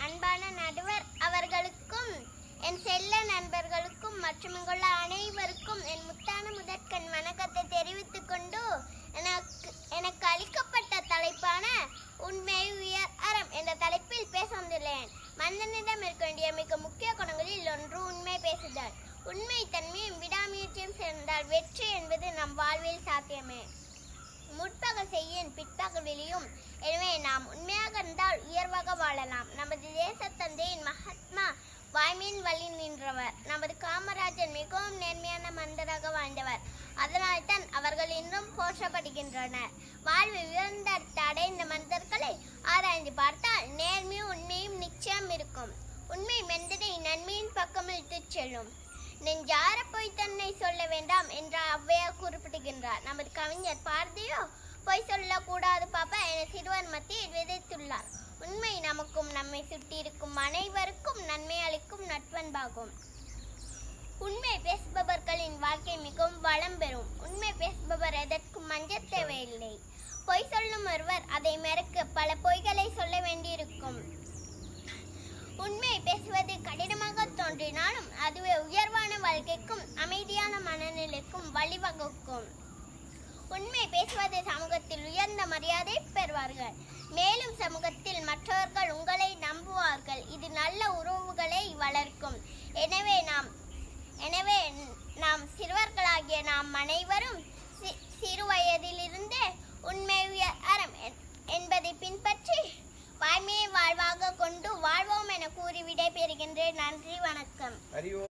அன்பான நடுவர் அவர்களுக்கும் என் செல்ல நண்பர்களுக்கும் மற்றும் இங்குள்ள அனைவருக்கும் என் முத்தான முதற்கண் வணக்கத்தை தெரிவித்துக் கொண்டு எனக்கு அளிக்கப்பட்ட தலைப்பான உண்மை உயர் அறம் என்ற தலைப்பில் பேச வந்துள்ளேன். மனிதனிடம் இருக்க வேண்டிய மிக முக்கிய குணங்களில் ஒன்று உண்மை பேசுதல். உண்மை தன்மையும் விடாமுயற்சியும் சேர்ந்தால் வெற்றி என்பது நம் வாழ்வில் சாத்தியமே. முற்பகல் செய்யின் பிற்பகல் விழியும். எனவே நாம் உண்மையாக இருந்தால் உயர்வாக வாழலாம். நமது தேசத்தந்தையின் மகாத்மா வாய்மையின் வழி நின்றவர். நமது காமராஜர் மிகவும் நேர்மையான மனிதராக வாழ்ந்தவர். அதனால் தான் அவர்கள் இன்றும் போற்றப்படுகின்றனர். வாழ்வு உயர்ந்த அடைந்த மனிதர்களை ஆராய்ந்து பார்த்தால் நேர்மையும் உண்மையும் நிச்சயம் இருக்கும். உண்மை மனிதனை நன்மையின் பக்கம் இழுத்துச் செல்லும். நெஞ்சார போய் தன்னை சொல்ல வேண்டாம் என்ற ஔவையார் குறிப்பிடுகின்றார். நமது கவிஞர் பாரதியோ பொய் சொல்லக்கூடாது பாப்பா என சிறுவர் மத்தியில் விதைத்துள்ளார். உண்மை நமக்கும் நம்மை சுற்றி இருக்கும் அனைவருக்கும் நன்மை அளிக்கும் நட்பண்பாகும். உண்மை பேசுபவர்களின் வாழ்க்கை மிகவும் வளம் பெறும். உண்மை பேசுபவர் எதற்கும் மஞ்ச தேவையில்லை. பொய் சொல்லும் ஒருவர் அதை மறைக்க பல பொய்களை சொல்ல வேண்டியிருக்கும். உண்மை பேசுவது கடினமாக தோன்றினாலும் அதுவே உயர்வான வாழ்க்கைக்கும் அமைதியான மனநிலைக்கும் வழிவகுக்கும். உண்மை பேசுவது சமூகத்தில் உயர்ந்த மரியாதை பெறுவார்கள். மேலும் சமூகத்தில் மற்றவர்கள் உங்களை நம்புவார்கள். இது நல்ல உறவுகளை வளர்க்கும். எனவே நாம் சிறுவர்களாகிய நாம் அனைவரும் சிறு வயதிலிருந்தே உண்மை அறம் என்பதை பின்பற்றி வாய்மையை வாழ்வாக கொண்டு வாழ்வோம் என கூறி விடை பெறுகின்றேன். நன்றி, வணக்கம்.